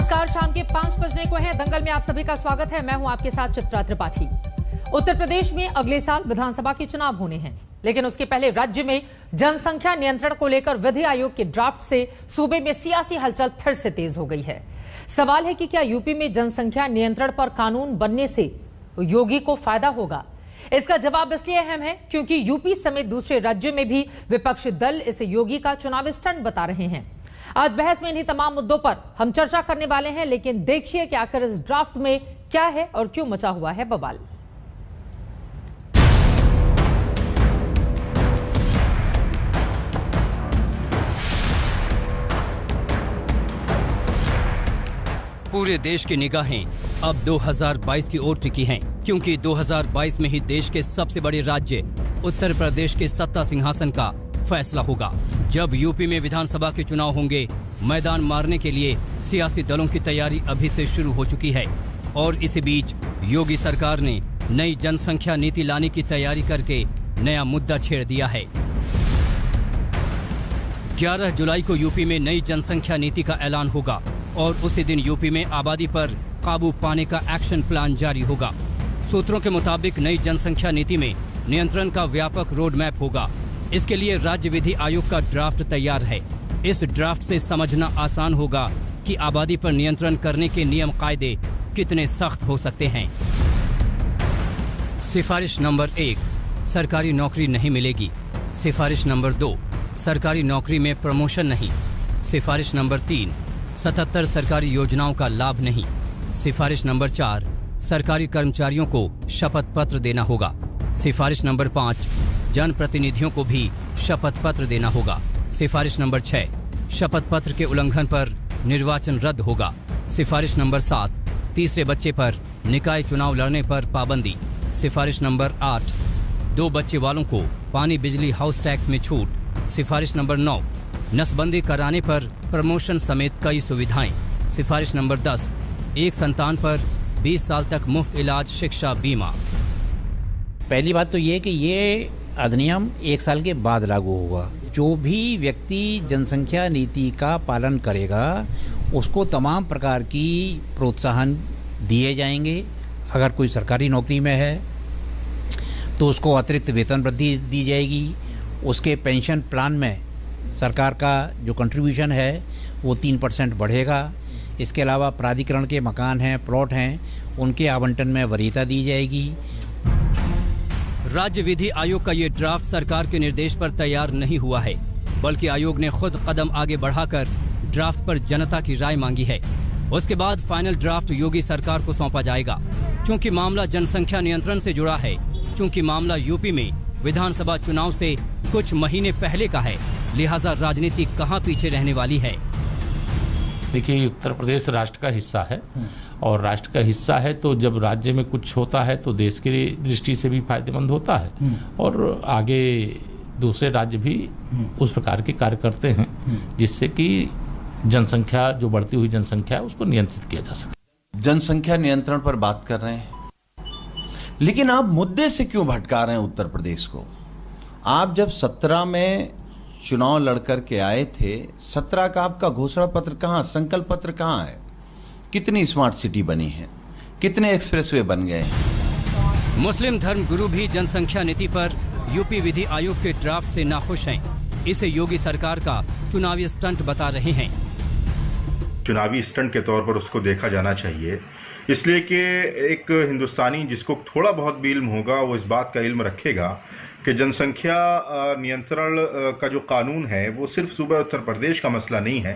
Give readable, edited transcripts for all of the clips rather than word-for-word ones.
नमस्कार, शाम के 5 बजने को है। दंगल में आप सभी का स्वागत है। मैं हूं आपके साथ चित्रा त्रिपाठी। उत्तर प्रदेश में अगले साल विधानसभा के चुनाव होने हैं, लेकिन उसके पहले राज्य में जनसंख्या नियंत्रण को लेकर विधि आयोग के ड्राफ्ट से सूबे में सियासी हलचल फिर से तेज हो गई है। सवाल है कि क्या यूपी में जनसंख्या नियंत्रण पर कानून बनने से योगी को फायदा होगा? इसका जवाब इसलिए अहम है क्योंकि यूपी समेत दूसरे राज्यों में भी विपक्षी दल इसे योगी का चुनावी स्टंट बता रहे हैं। आज बहस में इन्हीं तमाम मुद्दों पर हम चर्चा करने वाले हैं, लेकिन देखिए कि आखिर इस ड्राफ्ट में क्या है और क्यों मचा हुआ है बवाल। पूरे देश की निगाहें अब 2022 की ओर टिकी हैं, क्योंकि 2022 में ही देश के सबसे बड़े राज्य उत्तर प्रदेश के सत्ता सिंहासन का फैसला होगा। जब यूपी में विधानसभा के चुनाव होंगे, मैदान मारने के लिए सियासी दलों की तैयारी अभी से शुरू हो चुकी है और इसी बीच योगी सरकार ने नई जनसंख्या नीति लाने की तैयारी करके नया मुद्दा छेड़ दिया है। 11 जुलाई को यूपी में नई जनसंख्या नीति का ऐलान होगा और उसी दिन यूपी में आबादी पर काबू पाने का एक्शन प्लान जारी होगा। सूत्रों के मुताबिक नई जनसंख्या नीति में नियंत्रण का व्यापक रोड मैप होगा। इसके लिए राज्य विधि आयोग का ड्राफ्ट तैयार है। इस ड्राफ्ट से समझना आसान होगा कि आबादी पर नियंत्रण करने के नियम कायदे कितने सख्त हो सकते हैं। सिफारिश नंबर 1, सरकारी नौकरी नहीं मिलेगी। सिफारिश नंबर 2, सरकारी नौकरी में प्रमोशन नहीं। सिफारिश नंबर 3, 77 सरकारी योजनाओं का लाभ नहीं। सिफारिश नंबर 4, सरकारी कर्मचारियों को शपथ पत्र देना होगा। सिफारिश नंबर 5, जनप्रतिनिधियों को भी शपथ पत्र देना होगा। सिफारिश नंबर 6, शपथ पत्र के उल्लंघन पर निर्वाचन रद्द होगा। सिफारिश नंबर 7, तीसरे बच्चे पर निकाय चुनाव लड़ने पर पाबंदी। सिफारिश नंबर 8, 2 बच्चे वालों को पानी बिजली हाउस टैक्स में छूट। सिफारिश नंबर 9, नसबंदी कराने पर प्रमोशन समेत कई सुविधाएं। सिफारिश नंबर 10, एक संतान पर 20 साल तक मुफ्त इलाज, शिक्षा, बीमा। पहली बात तो ये कि ये अधिनियम 1 साल के बाद लागू होगा। जो भी व्यक्ति जनसंख्या नीति का पालन करेगा उसको तमाम प्रकार की प्रोत्साहन दिए जाएंगे। अगर कोई सरकारी नौकरी में है तो उसको अतिरिक्त वेतन वृद्धि दी जाएगी। उसके पेंशन प्लान में सरकार का जो कंट्रीब्यूशन है वो 3% बढ़ेगा। इसके अलावा प्राधिकरण के मकान हैं, प्लॉट हैं, उनके आवंटन में वरीयता दी जाएगी। राज्य विधि आयोग का ये ड्राफ्ट सरकार के निर्देश पर तैयार नहीं हुआ है, बल्कि आयोग ने खुद कदम आगे बढ़ाकर ड्राफ्ट पर जनता की राय मांगी है। उसके बाद फाइनल ड्राफ्ट योगी सरकार को सौंपा जाएगा। चूंकि मामला जनसंख्या नियंत्रण से जुड़ा है, चूंकि मामला यूपी में विधानसभा चुनाव से कुछ महीने पहले का है, लिहाजा राजनीति कहाँ पीछे रहने वाली है। देखिए, उत्तर प्रदेश राष्ट्र का हिस्सा है और राष्ट्र का हिस्सा है तो जब राज्य में कुछ होता है तो देश की दृष्टि से भी फायदेमंद होता है और आगे दूसरे राज्य भी उस प्रकार के कार्य करते हैं जिससे कि जनसंख्या, जो बढ़ती हुई जनसंख्या है, उसको नियंत्रित किया जा सके। जनसंख्या नियंत्रण पर बात कर रहे हैं, लेकिन आप मुद्दे से क्यों भटका रहे हैं उत्तर प्रदेश को? आप जब 17 में चुनाव लड़कर के आए थे, 17 का आपका घोषणा पत्र कहाँ, संकल्प पत्र कहाँ है? कितनी स्मार्ट सिटी बनी है, कितने एक्सप्रेसवे बन गए हैं? मुस्लिम धर्म गुरु भी जनसंख्या नीति पर यूपी विधि आयोग के ड्राफ्ट से नाखुश हैं। इसे योगी सरकार का चुनावी स्टंट बता रहे हैं। चुनावी स्टंट के तौर पर उसको देखा जाना चाहिए, इसलिए कि एक हिंदुस्तानी जिसको थोड़ा बहुत भी इल्म होगा वो इस बात का इल्म रखेगा कि जनसंख्या नियंत्रण का जो कानून है वो सिर्फ सूबा उत्तर प्रदेश का मसला नहीं है,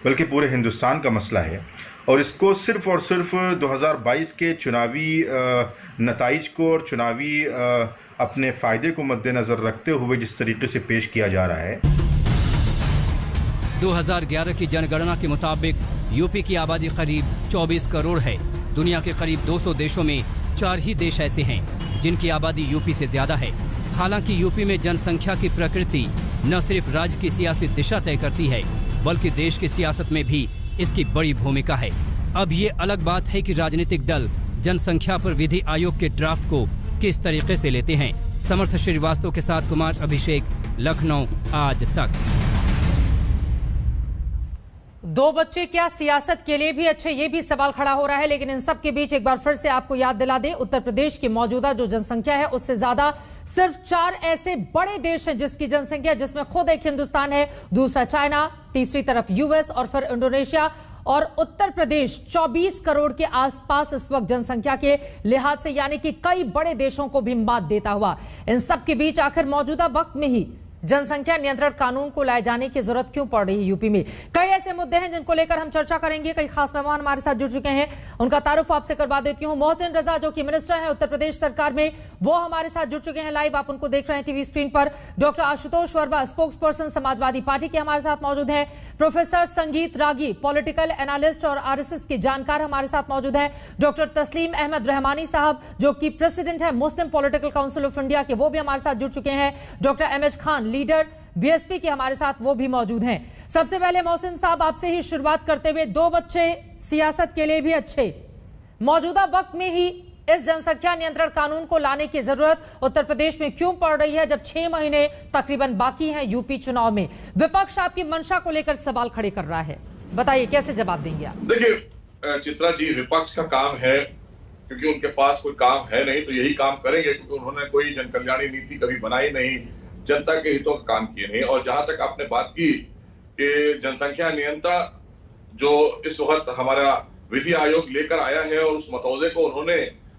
बल्कि पूरे हिंदुस्तान का मसला है। और इसको सिर्फ और सिर्फ 2022 के चुनावी नताइज को और चुनावी अपने फ़ायदे को मद्देनज़र रखते हुए जिस तरीके से पेश किया जा रहा है। 2011 की जनगणना के मुताबिक यूपी की आबादी करीब 24 करोड़ है। दुनिया के करीब 200 देशों में 4 ही देश ऐसे हैं जिनकी आबादी यूपी से ज्यादा है। हालांकि यूपी में जनसंख्या की प्रकृति न सिर्फ राज्य की सियासी दिशा तय करती है, बल्कि देश की सियासत में भी इसकी बड़ी भूमिका है। अब ये अलग बात है कि राजनीतिक दल जनसंख्या पर विधि आयोग के ड्राफ्ट को किस तरीके से लेते हैं। समर्थ श्रीवास्तव के साथ कुमार अभिषेक, लखनऊ, आज तक। दो बच्चे क्या सियासत के लिए भी अच्छे, ये भी सवाल खड़ा हो रहा है। लेकिन इन सब के बीच एक बार फिर से आपको याद दिला दें, उत्तर प्रदेश की मौजूदा जो जनसंख्या है उससे ज्यादा सिर्फ 4 ऐसे बड़े देश हैं जिसकी जनसंख्या, जिसमें खुद एक हिंदुस्तान है, दूसरा चाइना, तीसरी तरफ यूएस और फिर इंडोनेशिया। और उत्तर प्रदेश 24 करोड़ के आसपास इस वक्त जनसंख्या के लिहाज से, यानी कि कई बड़े देशों को भी मात देता हुआ। इन सब के बीच आखिर मौजूदा वक्त में ही जनसंख्या नियंत्रण कानून को लाए जाने की जरूरत क्यों पड़ रही है यूपी में? कई ऐसे मुद्दे हैं जिनको लेकर हम चर्चा करेंगे। कई खास मेहमान हमारे साथ जुड़ चुके हैं, उनका तारुफ आपसे करवा देती हूं। मोहसिन रजा जो कि मिनिस्टर हैं उत्तर प्रदेश सरकार में, वो हमारे साथ जुड़ चुके हैं लाइव, आप उनको देख रहे हैं टीवी स्क्रीन पर। Doctor Ashutosh Verma, spokes person Samajwadi party के, हमारे साथ मौजूद हैं। प्रोफेसर संगीत रागी, पॉलिटिकल एनालिस्ट और आरएसएस के जानकार, हमारे साथ मौजूद हैं। डॉक्टर तस्लीम अहमद रहमानी साहब जो कि प्रेसिडेंट है Muslim political council of India के, वो भी हमारे साथ जुड़ चुके हैं। Doctor MH Khan, leader BSP के, हमारे साथ वो भी मौजूद हैं। सबसे पहले मोहसिन साहब आपसे ही शुरुआत करते हुए, दो बच्चे सियासत के लिए भी अच्छे, मौजूदा वक्त में ही इस जनसंख्या नियंत्रण कानून को लाने की जरूरत उत्तर प्रदेश में क्यों पड़ रही है, जब 6 महीने तकरीबन बाकी हैं यूपी चुनाव में? विपक्ष आपकी मंशा को लेकर सवाल खड़े कर रहा है, बताइए कैसे जवाब देंगे आप? देखिए चित्रा जी, विपक्ष का काम है, क्योंकि उनके पास कोई काम है नहीं तो यही काम करेंगे, क्योंकि उन्होंने कोई जनकल्याणी नीति कभी बनाई नहीं, जनता के हितों का काम किए नहीं। और जहां तक आपने बात की कि जनसंख्या नियंत्रण जो इस वक्त हमारा विधि आयोग लेकर आया है और उस मसौदे को उन्होंने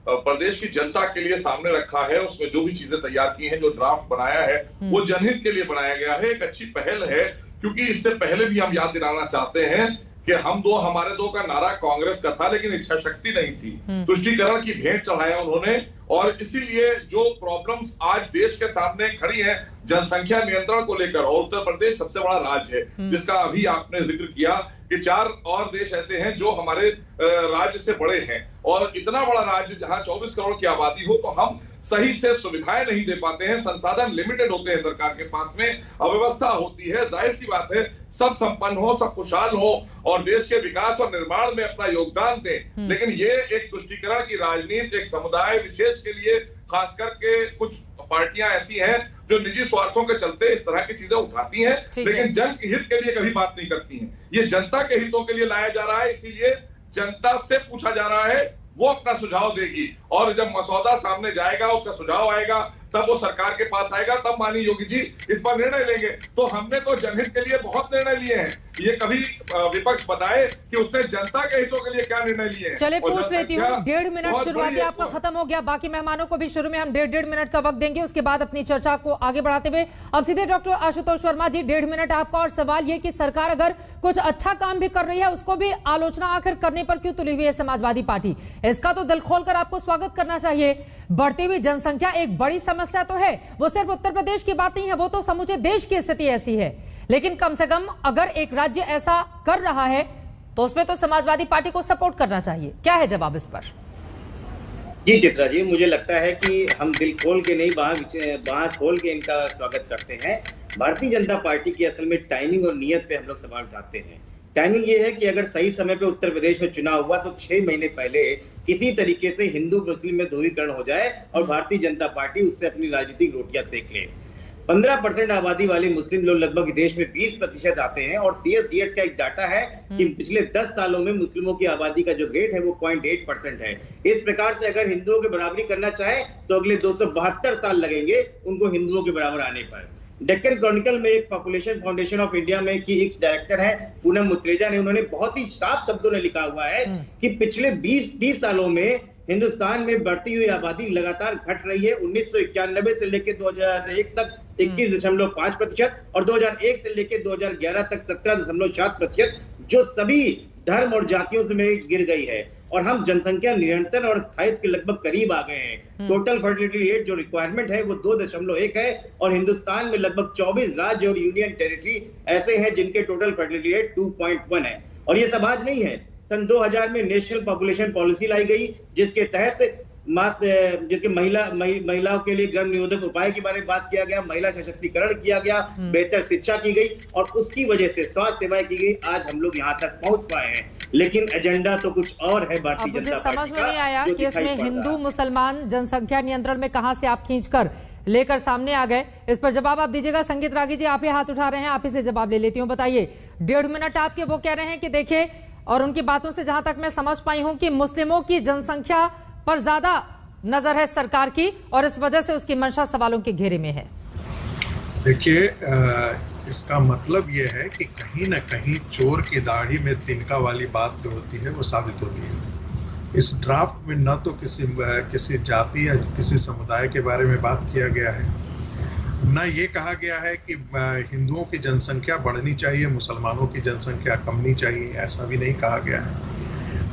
प्रदेश की जनता के लिए सामने रखा है, उसमें जो भी चीजें तैयार की हैं, जो ड्राफ्ट बनाया है, वो जनहित के लिए बनाया गया है। एक अच्छी पहल है, क्योंकि इससे पहले भी हम याद दिलाना चाहते हैं कि हमारे दो का नारा कांग्रेस का था, लेकिन इच्छा शक्ति नहीं थी। तुष्टीकरण की भेंट चढ़ाया उन्होंने, और इसीलिए जो प्रॉब्लम्स आज देश के सामने खड़ी हैं जनसंख्या नियंत्रण को लेकर, और उत्तर प्रदेश सबसे बड़ा राज्य है जिसका अभी आपने जिक्र किया कि 4 और देश ऐसे हैं जो हमारे राज्य से बड़े हैं, और इतना बड़ा राज्य जहां 24 करोड़ की आबादी हो, तो हम सही से सुविधाएं नहीं दे पाते हैं, संसाधन लिमिटेड होते हैं सरकार के पास में, अव्यवस्था होती है। जाहिर सी बात है, सब संपन्न हो, सब खुशहाल हो और देश के विकास और निर्माण में अपना योगदान दें, लेकिन ये एक तुष्टीकरण की राजनीति एक समुदाय विशेष के लिए, खास करके कुछ पार्टियां ऐसी हैं जो निजी स्वार्थों के चलते इस तरह की चीजें उठाती हैं, लेकिन जन हित के लिए कभी बात नहीं करती हैं। ये जनता के हितों के लिए लाया जा रहा है, इसीलिए जनता से पूछा जा रहा है, वो अपना सुझाव देगी, और जब मसौदा सामने जाएगा, उसका सुझाव आएगा, तब वो सरकार के पास आएगा, तब माननीय योगी जी इस पर निर्णय लेंगे। तो हमने तो जनहित के लिए बहुत निर्णय लिए हैं, ये कभी विपक्ष बताए कि उसने जनता के हितों के लिए क्या निर्णय लिए हैं। चलिए पूछ लेती हूँ, 1.5 मिनट शुरुआती आपका खत्म हो गया, बाकी मेहमानों को भी शुरू में हम 1.5 मिनट का वक्त देंगे, उसके बाद अपनी चर्चा को आगे बढ़ाते हुए अब सीधे डॉक्टर आशुतोष वर्मा जी 1.5 मिनट आपका। और सवाल ये कि सरकार अगर कुछ अच्छा काम भी कर रही है, उसको भी आलोचना आखिर करने पर क्यों तुली हुई है समाजवादी पार्टी? इसका तो दिल खोलकर आपको स्वागत करना चाहिए। बढ़ती हुई जनसंख्या एक बड़ी समस्या तो है, वो सिर्फ उत्तर प्रदेश की बात नहीं है, वो तो समूचे देश की स्थिति ऐसी है। लेकिन कम से कम अगर एक राज्य ऐसा कर रहा है तो उसमें तो समाजवादी पार्टी को सपोर्ट करना चाहिए। क्या है जवाब इस पर? जी चित्रा जी, मुझे लगता है कि हम दिल खोल के नहीं, बांह खोल के इनका स्वागत करते हैं। भारतीय जनता पार्टी की असल में टाइमिंग और नियत पे हम लोग सवाल उठाते हैं। टाइमिंग ये है कि अगर सही समय पे उत्तर प्रदेश में चुनाव हुआ तो 6 महीने पहले किसी तरीके से हिंदू मुस्लिम में ध्रुवीकरण हो जाए और भारतीय जनता पार्टी उससे अपनी राजनीतिक रोटियां सेक ले। 15% आबादी वाले मुस्लिम लोग लगभग देश में 20% आते हैं, और CSDS का एक डाटा है कि पिछले 10 सालों में मुस्लिमों की आबादी का जो रेट है वो 0.8% है। इस प्रकार से अगर हिंदुओं की बराबरी करना चाहे तो अगले 272 साल लगेंगे उनको हिंदुओं के बराबर आने पर। डेक्कन क्रॉनिकल में एक पॉपुलेशन फाउंडेशन ऑफ इंडिया में की एक्स डायरेक्टर है पूनम मुत्रेजा ने, उन्होंने बहुत ही साफ शब्दों में लिखा हुआ है कि पिछले 20-30 सालों में हिंदुस्तान में बढ़ती हुई आबादी लगातार घट रही है। 1991 से लेकर 2001 तक 21.5% और 2001 से लेकर 2011 तक 17.7%, जो सभी धर्म और जातियों से गिर गई है। और हम जनसंख्या नियंत्रण और स्थायित्व के लगभग करीब आ गए हैं। टोटल फर्टिलिटी रेट जो रिक्वायरमेंट है वो 2.1 है, और हिंदुस्तान में लगभग 24 राज्य और यूनियन टेरिटरी ऐसे हैं जिनके टोटल फर्टिलिटी रेट 2.1 है। और ये सब आज नहीं है, सन 2000 में नेशनल पॉपुलेशन पॉलिसी लाई गई, जिसके तहत जिसके महिलाओं के लिए गर्भ निरोधक उपाय के बारे में बात किया गया, महिला सशक्तिकरण किया गया, बेहतर शिक्षा की गई, और उसकी वजह से स्वास्थ्य सेवाएं की गई। आज हम लोग यहाँ तक पहुंच पाए हैं, लेकिन एजेंडा तो कुछ और है भारतीय जनता पार्टी का। समझ में नहीं आया कि इसमें हिंदू मुसलमान जनसंख्या नियंत्रण में कहां से आप खींचकर लेकर सामने आ गए। इस पर जवाब आप दीजिएगा। संगीत रागी जी, आप ही हाथ उठा रहे हैं, आप ही से जवाब ले लेती हूँ। बताइए 1.5 मिनट आपके वो कह रहे हैं कि देखिए, और उनकी बातों से जहां तक मैं समझ पाई हूं कि मुस्लिमों की जनसंख्या पर ज्यादा नजर है सरकार की और इस वजह से उसकी मंशा सवालों के घेरे में है। देखिए, इसका मतलब ये है कि कहीं ना कहीं चोर की दाढ़ी में तिनका वाली बात जो होती है वो साबित होती है। इस ड्राफ्ट में न तो किसी जाति या किसी समुदाय के बारे में बात किया गया है, न ये कहा गया है कि हिंदुओं की जनसंख्या बढ़नी चाहिए, मुसलमानों की जनसंख्या कमनी चाहिए, ऐसा भी नहीं कहा गया है।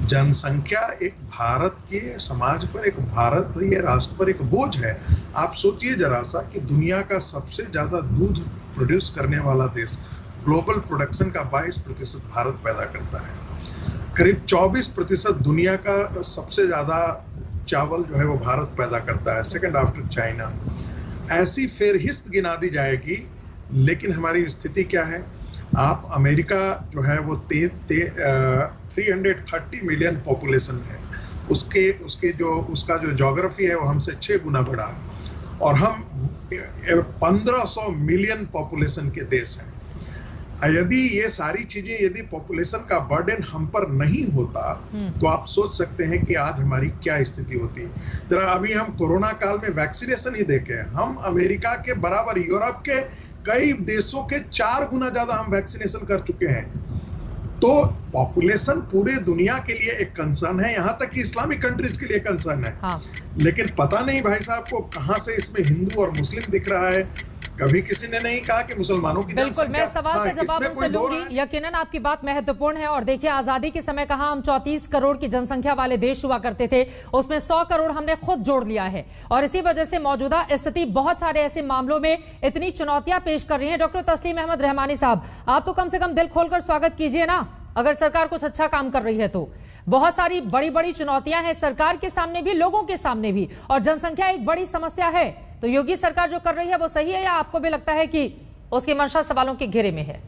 जनसंख्या एक भारत के समाज पर, एक भारतीय राष्ट्र पर एक बोझ है। आप सोचिए जरा सा कि दुनिया का सबसे ज्यादा दूध प्रोड्यूस करने वाला देश, ग्लोबल प्रोडक्शन का 22% भारत पैदा करता है। करीब 24% दुनिया का सबसे ज्यादा चावल जो है वो भारत पैदा करता है, सेकंड आफ्टर चाइना। ऐसी फेरहिस्त गिना दी जाएगी, लेकिन हमारी स्थिति क्या है? आप अमेरिका जो है वो 330 मिलियन पॉपुलेशन है, उसका जो ज्योग्राफी है वो हमसे 6 गुना बड़ा है और हम 1500 मिलियन पॉपुलेशन के देश हैं। यदि ये सारी चीजें, यदि पॉपुलेशन का बर्डन हम पर नहीं होता तो आप सोच सकते हैं कि आज हमारी क्या स्थिति होती। जरा अभी हम कोरोना काल में वैक्सीनेशन ही देखें, हम अमेरिका के बराबर, यूरोप के कई देशों के 4 गुना ज्यादा हम वैक्सीनेशन कर चुके हैं। तो पॉपुलेशन पूरे दुनिया के लिए एक कंसर्न है, यहाँ तक कि इस्लामिक कंट्रीज के लिए कंसर्न है। हाँ। लेकिन पता नहीं भाई साहब को कहां से इसमें हिंदू और मुस्लिम दिख रहा है। कभी किसी ने नहीं कहा कि मुसलमानों की बिल्कुल, मैं सवाल का जवाब उनसे लूंगी। यकीनन आपकी बात महत्वपूर्ण है। और देखिए, आजादी के समय कहा हम 34 करोड़ की जनसंख्या वाले देश हुआ करते थे, उसमें 100 करोड़ हमने खुद जोड़ लिया है और इसी वजह से मौजूदा स्थिति बहुत सारे ऐसे मामलों में इतनी चुनौतियां पेश कर रही है। डॉक्टर तस्लीम अहमद रहमानी साहब, आप तो कम से कम दिल खोलकर स्वागत कीजिए ना, अगर सरकार कुछ अच्छा काम कर रही है तो। बहुत सारी बड़ी बड़ी चुनौतियां हैं सरकार के सामने भी, लोगों के सामने भी, और जनसंख्या एक बड़ी समस्या है। तो योगी सरकार जो कर रही है वो सही है या आपको भी लगता है कि उसकी मंशा सवालों के घेरे में है?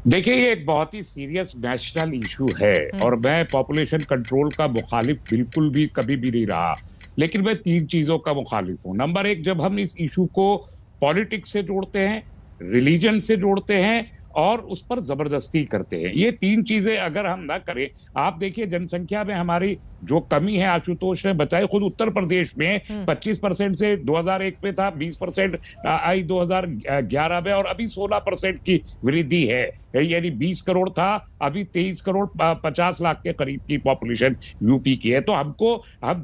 देखिए, ये एक बहुत ही सीरियस नेशनल इशू है और मैं पॉपुलेशन कंट्रोल का मुखालिफ बिल्कुल भी कभी भी नहीं रहा, लेकिन मैं 3 चीजों का मुखालिफ हूं। नंबर 1, जब हम इस इशू को पॉलिटिक्स से जोड़ते हैं, रिलीजन से जोड़ते हैं और उस पर जबरदस्ती करते हैं। ये 3 चीजें अगर हम ना करें, आप देखिए जनसंख्या में हमारी जो कमी है, आशुतोष ने बताया, खुद उत्तर प्रदेश में 25% से 2001 में था, 20% आई 2011 में और अभी 16% की वृद्धि है। यानी 20 करोड़ था, अभी 23 करोड़ 50 लाख के करीब की पॉपुलेशन यूपी की है। तो हम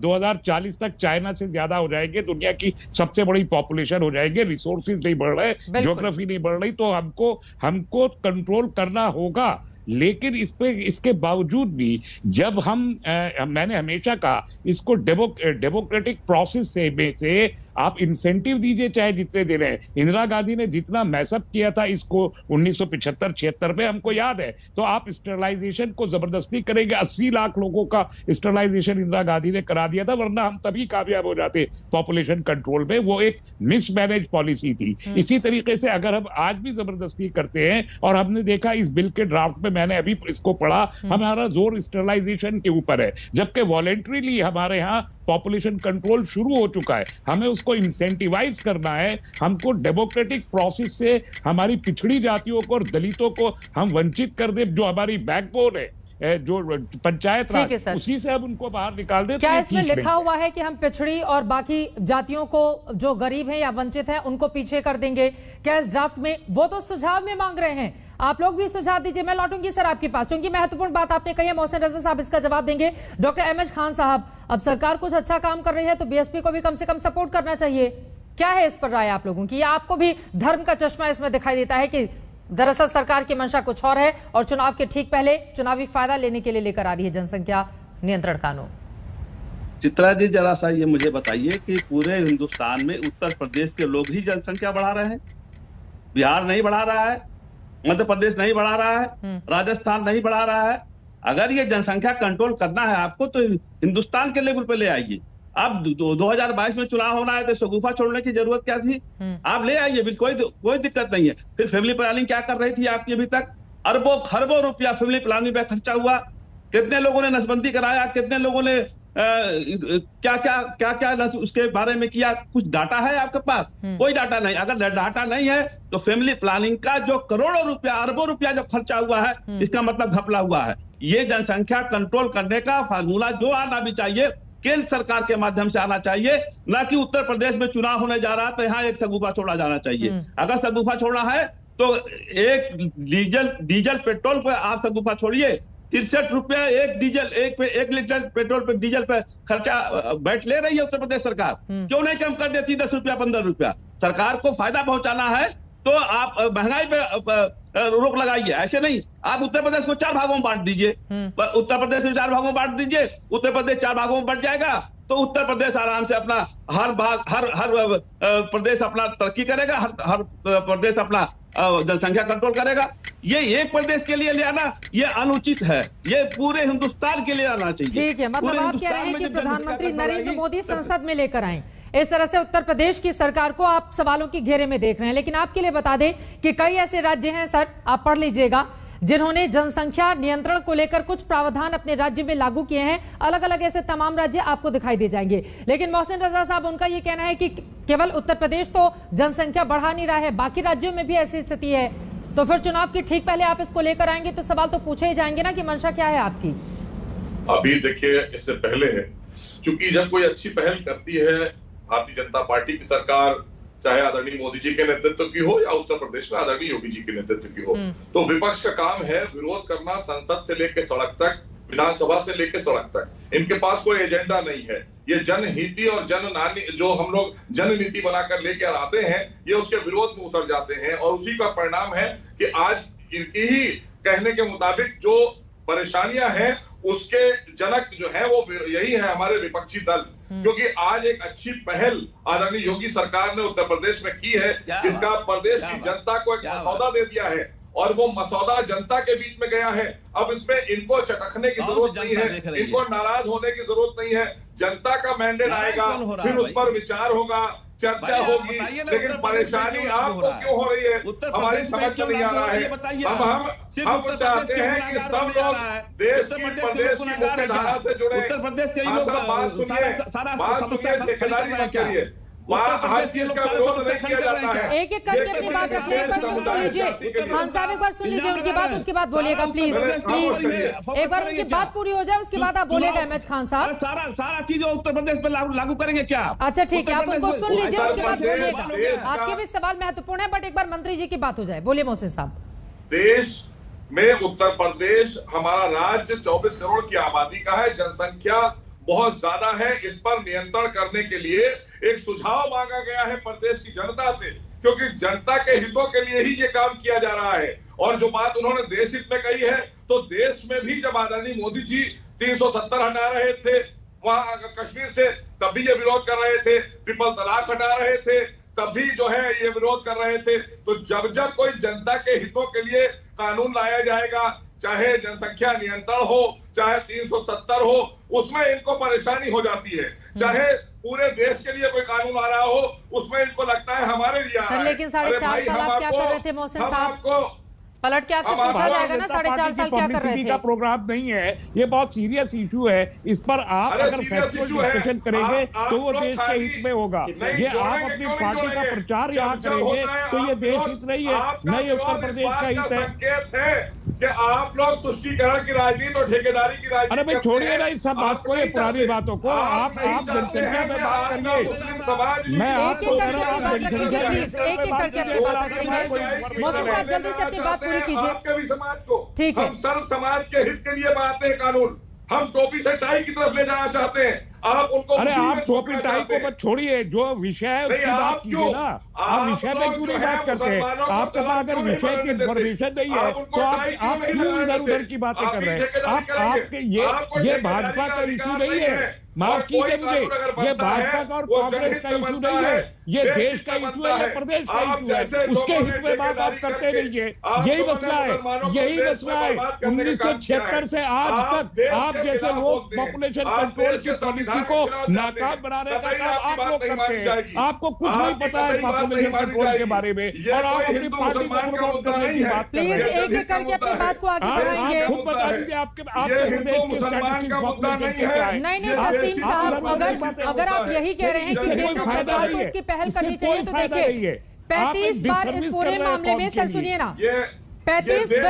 2040 तक चाइना से ज्यादा हो जाएंगे, दुनिया की सबसे बड़ी पॉपुलेशन हो जाएंगे। रिसोर्सेज नहीं बढ़ रहे, ज्योग्राफी नहीं बढ़ रही, तो हमको कंट्रोल करना होगा। लेकिन इसके बावजूद भी जब मैंने हमेशा कहा, इसको डेमोक्रेटिक प्रोसेस से आप इंसेंटिव दीजिए, चाहे जितने दे रहे हैं। इंदिरा गांधी ने जितना मैसअप किया था इसको 1975-76 में, हमको याद है। तो आप स्टरलाइजेशन को जबरदस्ती करेंगे, 80 लाख लोगों का स्टरलाइजेशन इंदिरा गांधी ने करा दिया था, वरना हम तभी कामयाब हो जाते पॉपुलेशन कंट्रोल में। वो एक मिसमैनेज पॉलिसी थी। इसी तरीके से अगर हम आज भी जबरदस्ती करते हैं, और हमने देखा इस बिल के ड्राफ्ट में, मैंने अभी इसको पढ़ा, हमारा जोर स्टरलाइजेशन के ऊपर है, जबकि वॉलेंटरीली हमारे यहाँ पॉपुलेशन कंट्रोल शुरू हो चुका है। हमें उसको इंसेंटिवाइज करना है। हमको डेमोक्रेटिक प्रोसेस से हमारी पिछड़ी जातियों को और दलितों को हम वंचित कर दे, जो हमारी बैकबोन है, जो पंचायत राज, उसी से अब उनको बाहर निकाल दे। क्या इसमें लिखा हुआ है कि हम पिछड़ी और बाकी जातियों को, जो गरीब हैं या वंचित हैं, उनको पीछे कर देंगे? क्या इस ड्राफ्ट में? वो तो सुझाव में मांग रहे हैं, आप लोग भी सुझाव दीजिए। मैं लौटूंगी सर आपके पास, क्योंकि महत्वपूर्ण बात आपने कही है। मोहसिन रजा साहब इसका जवाब देंगे। डॉक्टर एमएच खान साहब, अब सरकार कुछ अच्छा काम कर रही है तो बीएसपी को भी कम से कम सपोर्ट करना चाहिए। क्या है इस पर राय आप लोगों की? या आपको भी धर्म का चश्मा इसमें दिखाई देता है कि दरअसल सरकार की मंशा कुछ और है और चुनाव के ठीक पहले चुनावी फायदा लेने के लिए लेकर आ रही है जनसंख्या नियंत्रण कानून? चित्रा जी, जरा सा ये मुझे बताइए कि पूरे हिंदुस्तान में उत्तर प्रदेश के लोग ही जनसंख्या बढ़ा रहे हैं? बिहार नहीं बढ़ा रहा है, मध्य प्रदेश नहीं बढ़ा रहा है, राजस्थान नहीं बढ़ा रहा है। अगर ये जनसंख्या कंट्रोल करना है आपको, तो हिंदुस्तान के लेवल पे ले आइए। अब 2022 में चुनाव होना है तो शगुफा छोड़ने की जरूरत क्या थी? आप ले आइए, कोई दिक्कत नहीं है। फिर फैमिली प्लानिंग क्या कर रही थी आपकी? अभी तक अरबों खरबों रुपया फैमिली प्लानिंग में खर्चा हुआ। कितने लोगों ने नसबंदी कराया, कितने लोगों ने क्या क्या क्या क्या उसके बारे में किया, कुछ डाटा है आपके पास? कोई डाटा नहीं। अगर डाटा नहीं है तो फैमिली प्लानिंग का जो करोड़ों रुपया, अरबों रुपया जो खर्चा हुआ है, इसका मतलब घपला हुआ है। ये जनसंख्या कंट्रोल करने का फार्मूला जो आना भी चाहिए केंद्र सरकार के माध्यम से आना चाहिए, ना कि उत्तर प्रदेश में चुनाव होने जा रहा है तो यहाँ एक शगुफा छोड़ा जाना चाहिए। अगर शगुफा छोड़ना है तो एक डीजल पेट्रोल पे आप शगुफा छोड़िए। 63 रुपया एक लीटर पेट्रोल पे, डीजल पे खर्चा बैठ ले रही है उत्तर प्रदेश सरकार। क्यों नहीं कम कर देती 10 रुपया 15 रुपया? सरकार को फायदा पहुंचाना है तो आप महंगाई पे रोक लगाइए, ऐसे नहीं। आप उत्तर प्रदेश को 4 भागों में बांट दीजिए, उत्तर प्रदेश में 4 भागों में बांट दीजिए, उत्तर प्रदेश 4 भागों में बट जाएगा तो उत्तर प्रदेश आराम से अपना हर प्रदेश अपना तरक्की करेगा, हर प्रदेश अपना जनसंख्या कंट्रोल करेगा। ये एक प्रदेश के लिए ले आना ये अनुचित है, ये पूरे हिंदुस्तान के लिए आना चाहिए। ठीक है, मतलब आप कह रहे हैं कि प्रधानमंत्री नरेंद्र मोदी संसद में लेकर आए। इस तरह से उत्तर प्रदेश की सरकार को आप सवालों के घेरे में देख रहे हैं, लेकिन आपके लिए बता दें कि कई ऐसे राज्य हैं सर, आप पढ़ लीजिएगा, जिन्होंने जनसंख्या नियंत्रण को लेकर कुछ प्रावधान अपने राज्य में लागू किए हैं। अलग अलग ऐसे तमाम राज्य आपको दिखाई दे जाएंगे। लेकिन मोहसिन रजा साहब, उनका ये कहना है कि केवल उत्तर प्रदेश तो जनसंख्या बढ़ा नहीं रहा है, बाकी राज्यों में भी ऐसी स्थिति है। तो फिर चुनाव के ठीक पहले आप इसको लेकर आएंगे तो सवाल तो पूछे ही जाएंगे ना कि मंशा क्या है आपकी? अभी देखिए, इससे पहले है, चूंकि जब कोई अच्छी पहल करती है भारतीय जनता पार्टी की सरकार, चाहे आदरणीय मोदी जी के नेतृत्व की हो या उत्तर प्रदेश में आदरणीय योगी जी के नेतृत्व की हो, तो विपक्ष का काम है विरोध करना, संसद से लेकर सड़क तक, विधानसभा से लेकर सड़क तक। इनके पास कोई एजेंडा नहीं है। ये जनहिती और जो हम लोग जननीति बनाकर लेकर आते हैं, ये उसके विरोध में उतर जाते हैं और उसी का परिणाम है कि आज इनकी ही कहने के मुताबिक जो परेशानियां हैं उसके जनक जो है वो यही है हमारे विपक्षी दल। क्योंकि आज एक अच्छी पहल आदरणीय योगी सरकार ने उत्तर प्रदेश में की है, इसका प्रदेश की जनता को एक मसौदा दे दिया है और वो मसौदा जनता के बीच में गया है। अब इसमें इनको चटकने की जरूरत नहीं है, इनको नाराज होने की जरूरत नहीं है। जनता का मैंडेट आएगा, फिर उस पर विचार होगा, चर्चा होगी, लेकिन परेशानी आपको क्यों हो रही है हमारी समझ में नहीं आ रहा है। हम चाहते हैं कि सब लोग देश की प्रदेश की मुख्य धारा से जुड़े। बात सुनिए, ठेकेदारी मत करिए, हर चीज का विरोध नहीं किया जाता है। एक एक करके अपनी बात रखिए, एक बार सुन तो लीजिए खान साहब, एक बार सुन लीजिए उनकी बात, उसके बाद बोलिएगा प्लीज। एक बार उनकी बात पूरी हो जाए उसके बाद आप बोलिएगा एमएच खान साहब। सारा चीज उत्तर प्रदेश पे लागू करेंगे क्या? अच्छा ठीक है, आप उनको सुन लीजिए उसके बाद बोलिएगा। आपके भी सवाल महत्वपूर्ण है, बट एक बार मंत्री जी की बात हो जाए। बोलिए मोहसिन साहब। देश में उत्तर प्रदेश हमारा राज्य 24 करोड़ की आबादी का है, जनसंख्या बहुत ज्यादा है। इस पर नियंत्रण करने के लिए एक सुझाव मांगा गया है प्रदेश की जनता से, क्योंकि जनता के हितों के लिए ही ये काम किया जा रहा है। और जो बात उन्होंने देश हित में कही है, तो देश में भी जब आदरणीय मोदी जी 370 हटा रहे थे वहां कश्मीर से, तब भी ये विरोध कर रहे थे। ट्रिपल तलाक हटा रहे थे, तब भी जो है ये विरोध कर रहे थे। तो जब कोई जनता के हितों के लिए कानून लाया जाएगा, चाहे जनसंख्या नियंत्रण हो, चाहे 370 हो, उसमें इनको परेशानी हो जाती है। चाहे पूरे देश के लिए कोई कानून आ रहा हो, उसमें इनको लगता है हमारे लिए आ रहा है। लेकिन 4.5 साल आप क्या कर रहे थे मोहसिन साहब? पलट के आपसे पूछा जाएगा ना, 4.5 साल क्या कर रहे थे? का प्रोग्राम नहीं है, ये बहुत सीरियस इशू है। इस पर आप अगर डिस्कशन करेंगे तो वो देश के हित में होगा। ये आप अपनी पार्टी का प्रचार यहाँ करेंगे तो ये देश हित नहीं है, न ये उत्तर प्रदेश का हित है। कि आप लोग तुष्टीकरण की राजनीति और ठेकेदारी की राजनीति। अरे भाई छोड़िए ना इस सब बात को, ये पुरानी बातों को। आप जनसंख्या में बात करिए, मैं आपको आपके भी समाज को, ठीक है, हम सर्व समाज के हित के लिए बनाते हैं कानून। हम टोपी से टाई की तरफ ले जाना चाहते हैं, आप उनको। अरे आप टोपी टाई को मत छोड़िए, जो विषय है उसकी बात कीजिए ना। आप विषय पे क्यों नहीं बात करते? आपके पास अगर विषय की इन्फॉर्मेशन नहीं है तो आप क्यों इधर उधर की बातें कर रहे हैं? आपके ये भाजपा का इशू नहीं है, माफ कीजिए मुझे, ये भाजपा का और कांग्रेस का इशू नहीं है, ये देश का इशू है, ये प्रदेश का इशू है, उसके हित में बात आप करते रहिए। यही मसला है, यही मसला है। 1976 से आज तक आप जैसे लोग पॉपुलेशन कंट्रोल की पॉलिसी को नाकाम बनाने का काम आप लोग करते हैं। आपको कुछ नहीं पता है पॉपुलेशन कंट्रोल के बारे में, और आप अपनी पार्टी को प्रमोट करने की बात कर रहे हैं। एक करके अपनी बात को आगे बढ़ाएंगे। आप खुद बता दीजिए आपके प्रदेश की स्टैटिस्टिक्स पॉपुलेशन क्या है। नहीं वसीम साहब, अगर आप यही कह रहे हैं कि केंद्र सरकार को इसकी पहल करनी चाहिए, तो देखिए 35 बार इस पूरे मामले में, सर सुनिए ना, 35 बिल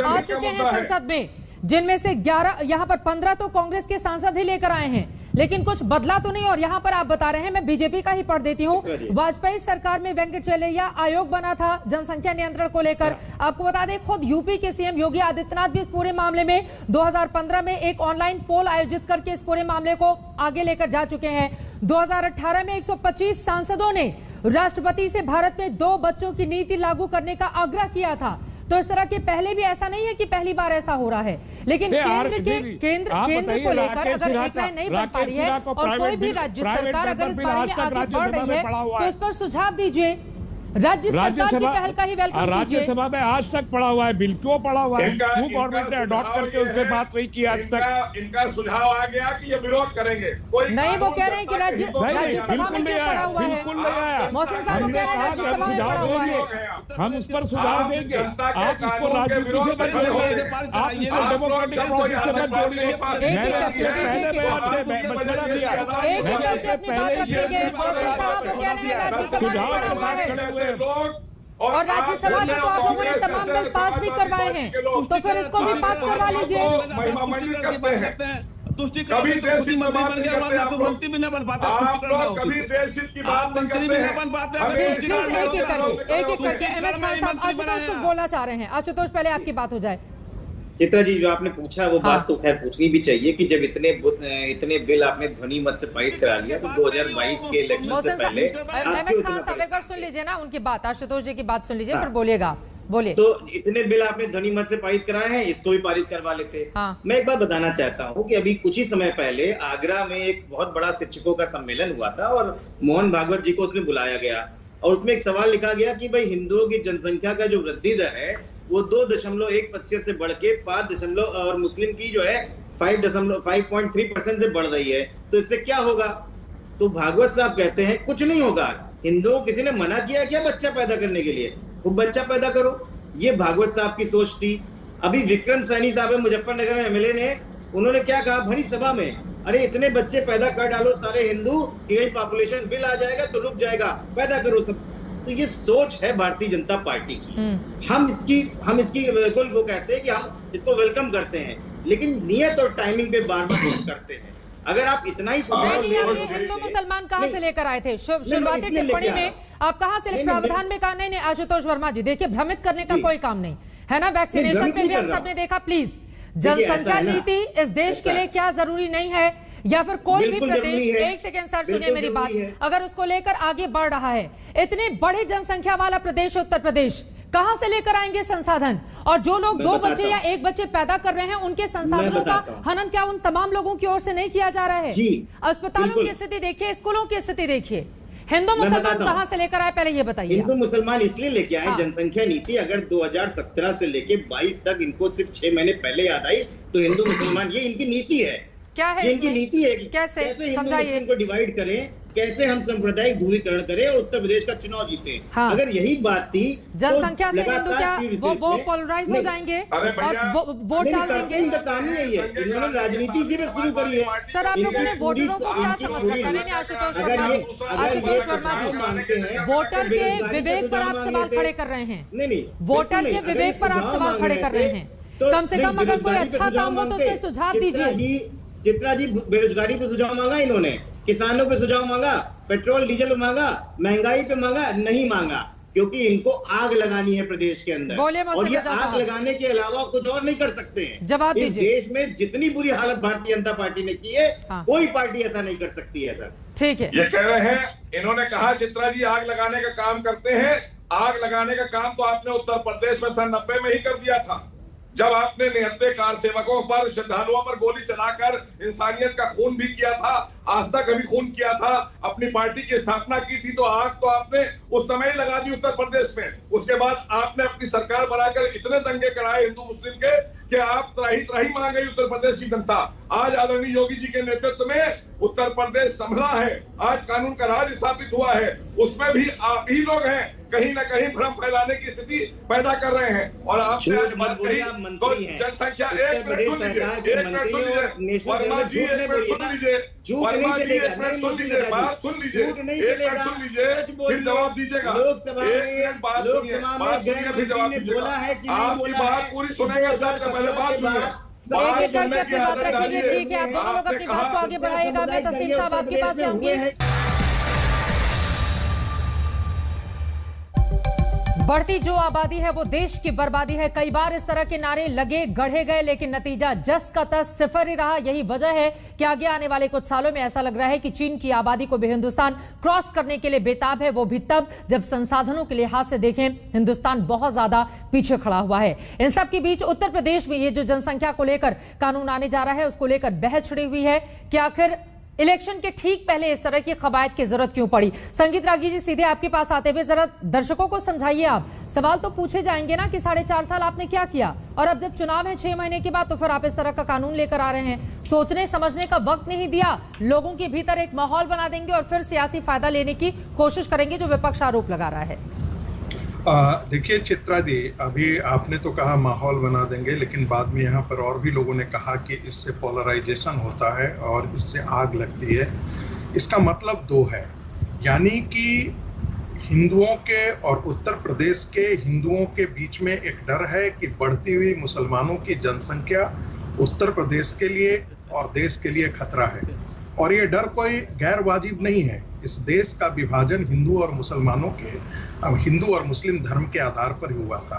आ चुके हैं संसद में, जिनमें से 11 यहाँ पर 15 तो कांग्रेस के सांसद ही लेकर आए हैं, लेकिन कुछ बदला तो नहीं। और यहाँ पर आप बता रहे हैं, मैं बीजेपी का ही पढ़ देती हूँ, वाजपेयी सरकार में वेंकटचलैया आयोग बना था जनसंख्या नियंत्रण को लेकर। आपको बता दें, खुद यूपी के सीएम योगी आदित्यनाथ भी इस पूरे मामले में 2015 में एक ऑनलाइन पोल आयोजित करके इस पूरे मामले को आगे लेकर जा चुके हैं। 2018 में 125 सांसदों ने राष्ट्रपति से भारत में 2 बच्चों की नीति लागू करने का आग्रह किया था। तो इस तरह के पहले भी ऐसा नहीं है कि पहली बार ऐसा हो रहा है, लेकिन केंद्र को लेकर अगर एक लाइन नहीं बन पा रही है और कोई भी राज्य सरकार अगर इस बारे में आगे बढ़ रही है तो उस पर सुझाव दीजिए। राज्य सरकार की पहल का ही वेलकम कीजिए। राज्यसभा में आज तक पड़ा हुआ है बिल, क्यों पड़ा हुआ है? क्यों गवर्नमेंट ने अडॉप्ट करके उस पर बात नहीं की आज तक? इनका सुझाव आ गया कि ये विरोध करेंगे। नहीं, वो कह रहे हैं कि राज्यसभा में पड़ा हुआ है। बिल्कुल नहीं आया। मौसम साहब कह रहे हैं राज्यसभा में पड़ा हुआ है। हम उस पर सुझाव देंगे। आप इसको राजनीति से मत जोड़िए, आप इसको डेमोक्रेटिक प्रोसेस से मत जोड़िए। मैंने अपने पहले बयान से मसला दिया, मैंने पहले सुझाव और राज्यसभा से तो आप लोगों ने तमाम बिल पास भी करवाए हैं, तो फिर इसको भी पास करवा लीजिए। कभी देश हित की बात नहीं करते आप लोग, कभी देश हित की बात नहीं करते हैं। एक एक करके एमएस खान साहब, आशुतोष कुछ बोलना चाह रहे हैं। आशुतोष, पहले आपकी बात हो जाए। चित्रा जी, जो आपने पूछा वो बात तो खैर पूछनी भी चाहिए कि जब इतने बिल आपने ध्वनि मत से पारित करा लिया, तो 2022 के इलेक्शन से पहले एमएस खान साहब एक बार सुन लीजिए ना उनकी बात, आशुतोष जी की बात सुन लीजिए, फिर बोलिएगा। बोलिए। तो इतने बिल आपने ध्वनि मत से पारित कराए हैं, इसको भी पारित करवा लेते। मैं एक बात बताना चाहता हूँ कि अभी कुछ ही समय पहले आगरा में एक बहुत बड़ा शिक्षकों का सम्मेलन हुआ था और मोहन भागवत जी को उसमें बुलाया गया, और उसमें एक सवाल लिखा गया कि भाई हिंदुओं की जनसंख्या का जो वृद्धि दर है वो 2.1% से बढ़ के 5 और मुस्लिम की जो है 5.3% से बढ़ रही है, तो इससे क्या होगा? तो भागवत साहब कहते हैं कुछ नहीं होगा। हिंदुओं किसी ने मना किया क्या बच्चा पैदा करने के लिए? खूब बच्चा पैदा करो, ये भागवत साहब की सोच थी। अभी विक्रम सैनी साहब मुजफ्फरनगर में एमएलए ने, उन्होंने क्या कहा भरी सभा में, अरे इतने बच्चे पैदा कर डालो सारे हिंदू कि कहीं पॉपुलेशन बिल आ जाएगा तो रुक जाएगा, पैदा करो सब। तो ये सोच है भारतीय जनता पार्टी की। हम इसकी बिल्कुल वो कहते हैं कि हम इसको वेलकम करते हैं, लेकिन नियत और टाइमिंग पे बार बार करते हैं। अगर आप इतना ही हिंदू मुसलमान कहाँ से लेकर आए थे? शुरुआती टिप्पणी में आप कहाँ से प्रावधान में कहा? नहीं आशुतोष वर्मा जी, देखिए भ्रमित करने का कोई काम नहीं है ना। वैक्सीनेशन पे भी हम सबने देखा। प्लीज, जनसंख्या नीति इस देश के लिए क्या जरूरी नहीं है, या फिर कोई भी प्रदेश, एक सेकेंड सर सुनिए मेरी बात, अगर उसको लेकर आगे बढ़ रहा है, इतने बड़े जनसंख्या वाला प्रदेश उत्तर प्रदेश, कहां से लेकर आएंगे संसाधन? और जो लोग 2 बच्चे या 1 बच्चे पैदा कर रहे हैं, उनके संसाधनों का हनन क्या उन तमाम लोगों की ओर से नहीं किया जा रहा है? अस्पतालों की स्थिति देखिए, स्कूलों की स्थिति देखिए। हिंदू मुसलमान कहां से लेकर आए, पहले ये बताइए। हिंदू मुसलमान इसलिए लेके आए, जनसंख्या नीति अगर 2017 से लेके 22 तक इनको सिर्फ 6 महीने पहले याद आई, तो हिंदू मुसलमान ये इनकी नीति है। क्या है इनकी नीति है कि कैसे हिंदू मुस्लिम को डिवाइड करें, कैसे हम सांप्रदायिक ध्रुवीकरण करें और उत्तर प्रदेश का चुनाव जीते। अगर यही बात थी, जनसंख्या से हिंदू क्या वो पोलराइज हो जाएंगे और वोट डाल देंगे? इनका काम ही यही है, इन्होंने राजनीति इसी में शुरू करी है। सर, आप लोगों ने वोटरों को क्या समझ रखा है? आशुतोष वर्मा जी, मानते हैं वोटर के विवेक पर आप सवाल खड़े कर रहे हैं। नहीं, वोटर के विवेक पर आप सवाल खड़े कर रहे हैं। कम से कम अगर कोई अच्छा काम हो तो उसके सुझाव दीजिए। चित्रा जी, बेरोजगारी पे सुझाव मांगा इन्होंने, किसानों पे सुझाव मांगा, पेट्रोल डीजल पे मांगा, महंगाई पे मांगा, नहीं मांगा, क्योंकि इनको आग लगानी है प्रदेश के अंदर, और ये आग लगाने के अलावा कुछ और नहीं कर सकते हैं। जवाब इस देश में जितनी बुरी हालत भारतीय जनता पार्टी ने की है, कोई पार्टी ऐसा नहीं कर सकती है। सर ठीक है, ये कह रहे हैं, इन्होंने कहा चित्रा जी आग लगाने का काम करते हैं। आग लगाने का काम तो आपने उत्तर प्रदेश में सन 90 में ही कर दिया था। जब आपने 99 कार सेवकों पर, श्रद्धालुओं पर गोली चलाकर इंसानियत का खून भी किया था, आस्था का भी खून किया था, अपनी पार्टी की स्थापना की थी, तो आग तो आपने उस समय ही लगा दी उत्तर प्रदेश में। उसके बाद आपने अपनी सरकार बनाकर इतने दंगे कराए हिंदू मुस्लिम के कि आप त्राही मांग गई उत्तर प्रदेश की जनता। आज आदरणीय योगी जी के नेतृत्व में उत्तर प्रदेश संभला है, आज कानून का राज स्थापित हुआ है, उसमें भी आप ही लोग हैं कहीं ना कहीं भ्रम फैलाने की स्थिति पैदा कर रहे हैं। और आपने आज बात कही तो जनसंख्या, एक मिनट सुन लीजिए, वर्मा जी एक मिनट सुन लीजिए, वर्मा जी एक मिनट सुन लीजिए, बात सुन लीजिए, एक मिनट सुन लीजिए, फिर जवाब दीजिएगा। एक मिनट बात सुनिए, फिर जवाब दीजिएगा। आपकी बात पूरी सुनेंगे तब, पहले बात सुनिए। ठीक है, आप दोनों लोग अपनी बात को आगे बढ़ाएगा। मैं तस्लीम साहब आपके पास आऊंगी। बढ़ती जो आबादी है वो देश की बर्बादी है। कई बार इस तरह के नारे लगे, गढ़े गए, लेकिन नतीजा जस का तस सिफर ही रहा। यही वजह है कि आगे आने वाले कुछ सालों में ऐसा लग रहा है कि चीन की आबादी को भी हिंदुस्तान क्रॉस करने के लिए बेताब है, वो भी तब जब संसाधनों के लिहाज से देखें हिंदुस्तान बहुत ज्यादा पीछे खड़ा हुआ है। इन सब के बीच उत्तर प्रदेश में ये जो जनसंख्या को लेकर कानून आने जा रहा है, उसको लेकर बहस छिड़ी हुई है कि आखिर इलेक्शन के ठीक पहले इस तरह की कवायद की जरूरत क्यों पड़ी। संगीत रागी जी, सीधे आपके पास आते हुए जरा दर्शकों को समझाइए। आप सवाल तो पूछे जाएंगे ना कि 4.5 साल आपने क्या किया, और अब जब चुनाव है 6 महीने के बाद, तो फिर आप इस तरह का कानून लेकर आ रहे हैं। सोचने समझने का वक्त नहीं दिया, लोगों के भीतर एक माहौल बना देंगे और फिर सियासी फायदा लेने की कोशिश करेंगे, जो विपक्ष आरोप लगा रहा है। देखिए चित्रा जी, अभी आपने तो कहा माहौल बना देंगे, लेकिन बाद में यहाँ पर और भी लोगों ने कहा कि इससे पोलराइजेशन होता है और इससे आग लगती है। इसका मतलब दो है, यानी कि हिंदुओं के और उत्तर प्रदेश के हिंदुओं के बीच में एक डर है कि बढ़ती हुई मुसलमानों की जनसंख्या उत्तर प्रदेश के लिए और देश के लिए खतरा है। और ये डर कोई गैर वाजिब नहीं है। इस देश का विभाजन हिंदू और मुसलमानों के, हिंदू और मुस्लिम धर्म के आधार पर हुआ था।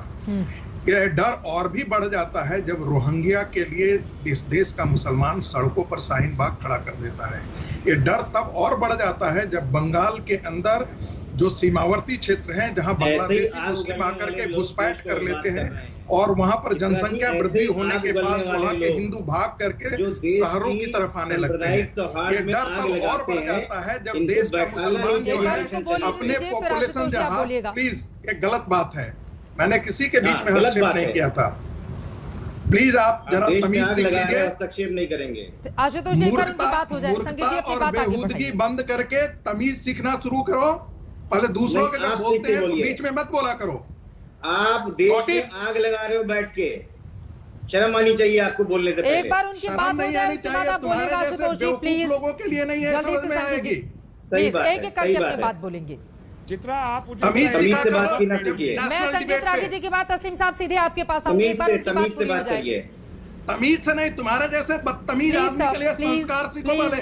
यह डर और भी बढ़ जाता है जब रोहिंग्या के लिए इस देश का मुसलमान सड़कों पर शाहीन बाग खड़ा कर देता है। ये डर तब और बढ़ जाता है जब बंगाल के अंदर जो सीमावर्ती क्षेत्र हैं, जहां बांग्लादेशी मुस्लिम आकर के घुसपैठ कर लेते हैं और वहां पर जनसंख्या वृद्धि होने के बाद वहां के हिंदू भाग करके शहरों की तरफ आने लगते हैं। ये डर तब और बढ़ जाता है जब देश का मुसलमान जो है अपने पॉपुलेशन जहां, प्लीज एक गलत बात है, मैंने किसी के बीच में हस्तक्षेप नहीं किया था, प्लीज आप जरा तमीज सीख लीजिए। हस्तक्षेप नहीं करेंगे। मूर्खता और बेहूदगी बंद करके तमीज सीखना शुरू करो। पहले दूसरों के जब बोलते हैं तो बीच में मत बोला करो। आप देश में आग लगा रहे हो बैठ के, शर्म आनी चाहिए आपको बोलने से पहले। एक बार उनकी बात हो जाए, तुम्हारे जैसे बेवकूफ लोगों के लिए नहीं है, समझ में आएगी। एक एक करके अपनी बात बोलेंगे। चित्रा, आप तमीज से बात कीजिए। मैं संगीत रागी जी की बात, तस्लीम साहब सीधे आपके पास आऊंगी। एक बार उनकी बात पूरी हो जाए। तमीज से नहीं, तुम्हारे जैसे बदतमीज आदमी के लिए संस्कार सीखो। पहले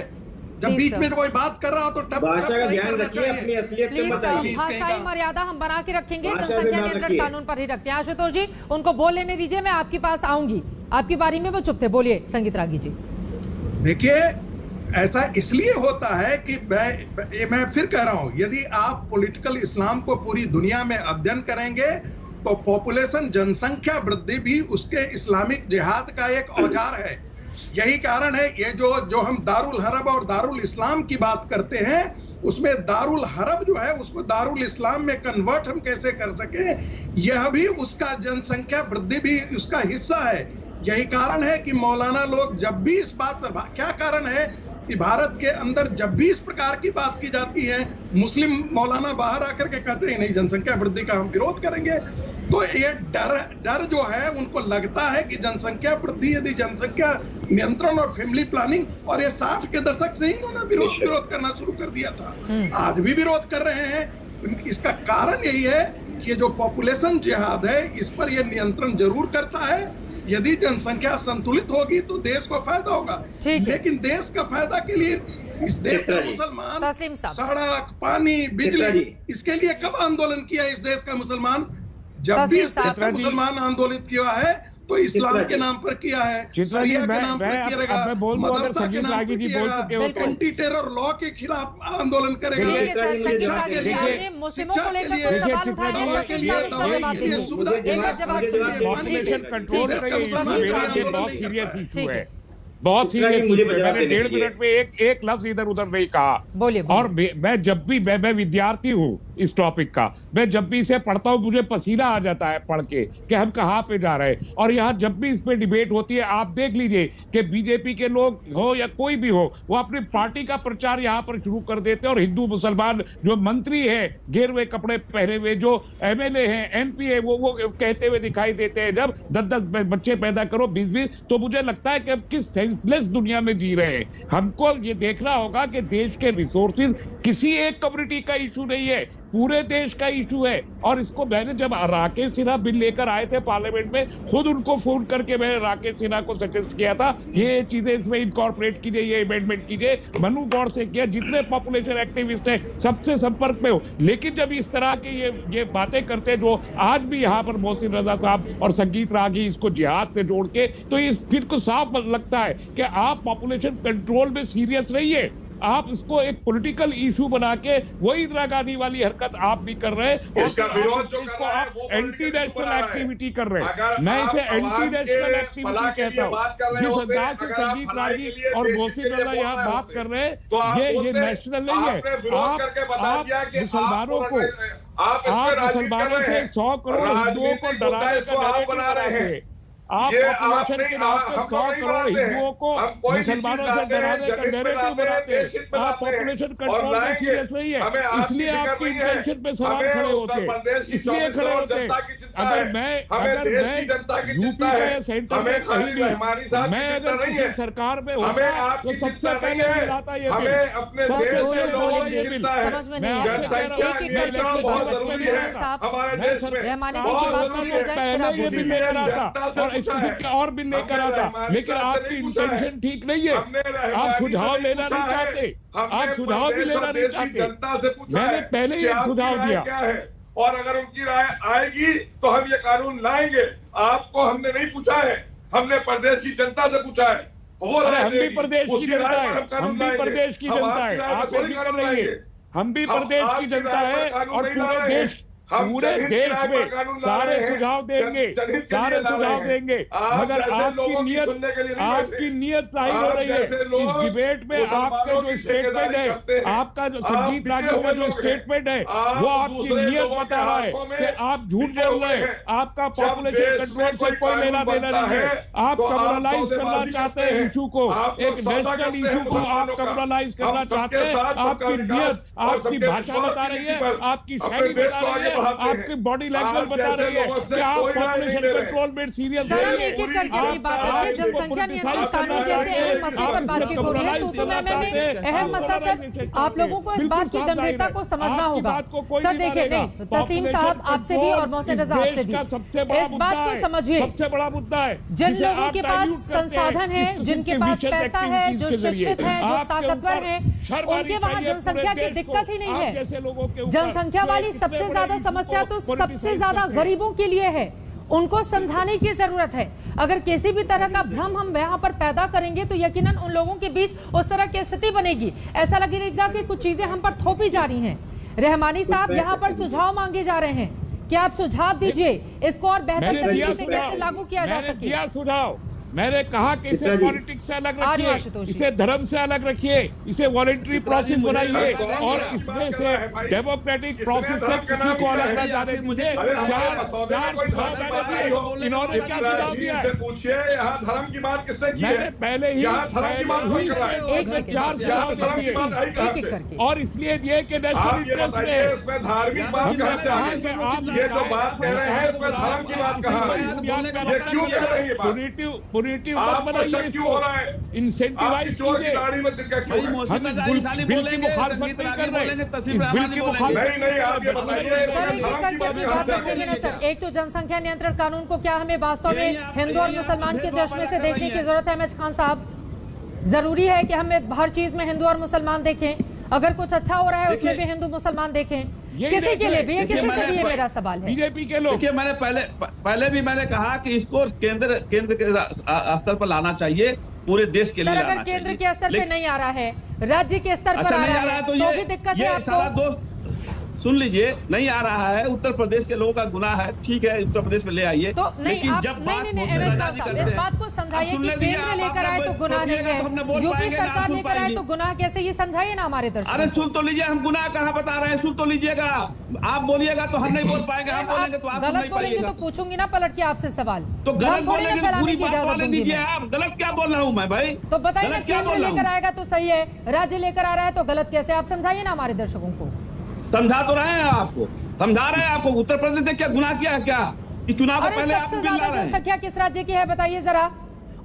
जब बीच में कोई बात कर रहा हो तो भाषा का ध्यान रखिए, अपनी असलियत को बताइए। भाषाई मर्यादा हम बना के रखेंगे, जनसंख्या नियंत्रण कानून पर ही रखते हैं। आशुतोष जी, उनको बोल लेने दीजिए, मैं आपके पास आऊंगी। आपकी बारी में वो चुप थे, बोलिए संगीत रागी जी। देखिए, ऐसा इसलिए होता है कि मैं फिर कह रहा हूं, यदि आप पॉलिटिकल इस्लाम को पूरी दुनिया में अध्ययन करेंगे तो पॉपुलेशन, जनसंख्या वृद्धि भी उसके इस्लामिक जिहाद का एक औजार है। यही कारण है ये जो हम दारुल हरब और दारुल इस्लाम की बात करते हैं, उसमें दारुल हरब जो है उसको दारुल इस्लाम में कन्वर्ट हम कैसे कर सके, यह भी उसका जनसंख्या वृद्धि भी उसका हिस्सा है। यही कारण है कि मौलाना लोग जब भी इस बात पर, क्या कारण है कि भारत के अंदर जब भी इस प्रकार की बात की जाती है, मुस्लिम मौलाना बाहर आकर के कहते हैं नहीं, जनसंख्या वृद्धि का हम विरोध करेंगे। तो ये डर जो है, उनको लगता है कि जनसंख्या वृद्धि, यदि जनसंख्या नियंत्रण और फैमिली प्लानिंग, और ये 60 के दशक से ही इन्होंने विरोध करना शुरू कर दिया था, आज भी विरोध कर रहे हैं। इसका कारण यही है कि जो पॉपुलेशन जिहाद है, इस पर यह नियंत्रण जरूर करता है। यदि जनसंख्या संतुलित होगी तो देश को फायदा होगा, लेकिन देश का फायदा के लिए इस देश का मुसलमान सड़क, पानी, बिजली, इसके लिए कब आंदोलन किया इस देश का मुसलमान? जब भी इस देश का मुसलमान आंदोलित किया है तो इस्लाम के नाम पर किया है, शरिया के नाम पर किया, मदरसा के नाम पर किया, एंटी टेरर लॉ के खिलाफ आंदोलन करेगा, शिक्षा के लिए, दवा के लिए, दवाई के लिए, सुविधा के लिए, पॉपुलेशन कंट्रोल बहुत सीरियस इशू है, बहुत सीरियस इशू है। मैंने 1.5 मिनट में एक लफ्ज इधर उधर नहीं कहा। बोलिए। और मैं जब भी मैं विद्यार्थी हूँ इस टॉपिक का, मैं जब भी इसे पढ़ता हूँ मुझे पसीना आ जाता है पढ़ के कि हम कहाँ पे जा रहे हैं। और यहाँ जब भी इस पे डिबेट होती है, आप देख लीजिए कि बीजेपी के लोग हो या कोई भी हो, वो अपनी पार्टी का प्रचार यहाँ पर शुरू कर देते हैं और हिंदू मुसलमान जो मंत्री है गेरुए कपड़े पहने हुए, जो एमएलए हैं, एमपी है, वो कहते हुए दिखाई देते हैं जब 10-10 बच्चे पैदा करो, 20-20। तो मुझे लगता है कि हम किस सेंसलेस दुनिया में जी रहे हैं। हमको ये देखना होगा कि देश के रिसोर्सेज किसी एक कम्युनिटी का इशू नहीं है, पूरे देश का इशू है। और इसको मैंने जब राकेश सिन्हा बिल लेकर आए थे पार्लियामेंट में, खुद उनको फोन करके मैंने राकेश सिन्हा को सजेस्ट किया था ये चीजें इसमें इनकॉर्पोरेट कीजिए, ये अमेंडमेंट कीजिए। मनु गौड़ से किया, जितने पॉपुलेशन एक्टिविस्ट है सबसे संपर्क में हो। लेकिन जब इस तरह के ये बातें करते जो आज भी यहाँ पर मोहसिन रजा साहब और संगीत रागी इसको जिहाद से जोड़ के, तो इस फिर को साफ लगता है कि आप पॉपुलेशन कंट्रोल में सीरियस नहीं है, आप इसको एक पॉलिटिकल इशू बना के वही इंदिरा गांधी वाली हरकत आप भी कर रहे हैं। इसका विरोध जो कर रहा है वो एंटी नेशनल एक्टिविटी कर रहे हैं। मैं इसे एंटी नेशनल एक्टिविटी कहता हूँ। जिस अंदाज से संगीत रागी और मोहसिन रजा यहाँ बात कर रहे हैं, ये नेशनल नहीं है। आप मुसलमानों को, आप मुसलमानों से 100 करोड़ हिंदुओं को डराने का बना रहे हैं। आप पॉपुलेशन के नाम पे 100 करोड़ हिंदुओं को मुसलमानों से डराने का नैरेटिव बनाते हैं। आप पॉपुलेशन कंट्रोल में सीरियस नहीं है, इसलिए आपकी इंटेंशन पे सवाल खड़े होते हैं, इसलिए खड़े होते हैं। अगर मैं यूपी में सेंटर में कहीं भी मैं अगर किसी सरकार में होता तो सबसे पहले लाता ये बिल। मैं आपसे कह रहा हूँ पहले ये बिल लेकर आता और बिल लेकर आता, लेकिन आपकी इंटेंशन ठीक नहीं है। आप सुझाव लेना नहीं चाहते, आप सुझाव भी लेना नहीं चाहते। मैंने पहले ही एक सुझाव दिया और अगर उनकी राय आएगी तो हम ये कानून लाएंगे। आपको हमने नहीं पूछा है, हमने प्रदेश की जनता से पूछा है। हम भी प्रदेश की जनता है, हम भी प्रदेश की जनता है, आप ये भी कर रही है। हम भी प्रदेश की जनता है और पूरे देश में सारे सुझाव देंगे, सारे सुझाव देंगे। मगर आपकी नीयत जाहिर हो रही है। इस डिबेट में आपका जो स्टेटमेंट है, आपका जो संगीत रागी का जो स्टेटमेंट है, वो आपकी नीयत बता रहा है कि आप झूठ बोल रहे हैं। आपका पॉपुलेशन कंट्रोल से कोई लेना देना नहीं है। आप कम्युनलाइज करना चाहते हैं इशू को, एक नेशनल इशू को आप कम्युनलाइज करना चाहते हैं। आपकी नीयत, आपकी भाषा बता रही है, आपकी शैली बता रही है, आपकी बॉडी लैंग्वेज बता रही है कि आप पॉपुलेशन कंट्रोल में सीरियस नहीं है। जनसंख्या नियंत्रण कानून जैसे अहम मसले पर बातचीत हो रही है, तो मैं अहम मसला सर आप लोगों को इस बात की गंभीरता को समझना होगा। सर देखिए, नहीं तस्लीम साहब आपसे भी और मोहसिन रजा आपसे भी इस बात को समझिए। सबसे बड़ा मुद्दा है जिन लोगों के पास संसाधन है, जिनके पास पैसा है, जो शिक्षित है, जो ताकतवर है, उनके वहाँ जनसंख्या की दिक्कत ही नहीं है। जनसंख्या वाली सबसे ज्यादा समस्या तो सबसे ज्यादा गरीबों के लिए है। उनको समझाने की जरूरत है। अगर किसी भी तरह का भ्रम हम यहाँ पर पैदा करेंगे तो यकीनन उन लोगों के बीच उस तरह की स्थिति बनेगी। ऐसा लगेगा कि कुछ चीजें हम पर थोपी जा रही हैं। रहमानी साहब यहाँ पर सुझाव मांगे जा रहे हैं कि आप सुझाव दीजिए, इसको और बेहतर तरीके से कैसे लागू किया जा सके। सुझाव मैंने कहा कि इसे पॉलिटिक्स से अलग रखिए, इसे धर्म से अलग रखिए, इसे वॉलंटरी प्रोसेस बनाइए और इसमें से डेमोक्रेटिक प्रोसेस से किसी को अलग न जाने दीजिए। चार सुझाव मैंने दिए, इन्होंने क्या सुझाव दिया है? पूछिए यहाँ धर्म की बात किसने की है? मैंने पहले ही 4 सुझाव दिए और इसलिए दिए कि नेशनल इंटरेस्ट में धार्मिक बात ये जो बात कह रहे हैं इसमें धर्म की बात कहाँ है? ये क्यों कह रही है बात? क्यों हो रहा है? इंसेंटिवाइज कीजिए। हम इस बिल की मुखालफत नहीं कर रहे, इस बिल की मुखालफत नहीं। आप ये बताइए सर, एक तो जनसंख्या नियंत्रण कानून को क्या हमें वास्तव में हिंदू और मुसलमान के चश्मे से देखने की जरूरत है? एमएच खान साहब, जरूरी है कि हमें हर चीज में हिंदू और मुसलमान देखें? अगर कुछ अच्छा हो रहा है उसमें भी हिंदू मुसलमान देखें? किसी के लिए भी है, किसी से भी ये मेरा सवाल है। बीजेपी के लोग, देखिए मैंने पहले भी मैंने कहा कि इसको केंद्र के स्तर पर लाना चाहिए, पूरे देश के लिए लाना चाहिए। अगर केंद्र के स्तर पे नहीं आ रहा है, राज्य के स्तर पर नहीं आ रहा है तो भी दिक्कत है आपको। सुन लीजिए, नहीं आ रहा है, उत्तर प्रदेश के लोगों का गुनाह है, ठीक है उत्तर प्रदेश में ले आइए, तो लेकिन जब इस बात को समझाइए कि केंद्र लेकर आए तो गुनाह नहीं है, यूपी सरकार लेकर आए तो गुनाह कैसे, ये समझाइए ना हमारे दर्शकों। अरे सुन तो लीजिए, हम गुनाह कहाँ बता रहे हैं, सुन तो लीजिएगा। आप बोलिएगा तो हम नहीं बोल पाएंगे, हम बोलेंगे तो आप गलत बोलेंगे तो पूछूंगी ना पलट के आपसे सवाल। तो गलत बोलेंगे तो पूरी बात वाले दीजिए आप। गलत क्या बोल रहा हूँ मैं भाई, तो बताइए केंद्र लेकर आएगा तो सही है, राज्य लेकर आ रहा है तो गलत कैसे, आप समझाइए ना हमारे दर्शकों को। समझा तो रहे हैं आपको, समझा रहे हैं आपको। उत्तर प्रदेश ने क्या गुनाह किया है क्या कि चुनाव से पहले आप सबसे ज्यादा जनसंख्या किस राज्य की है बताइए जरा,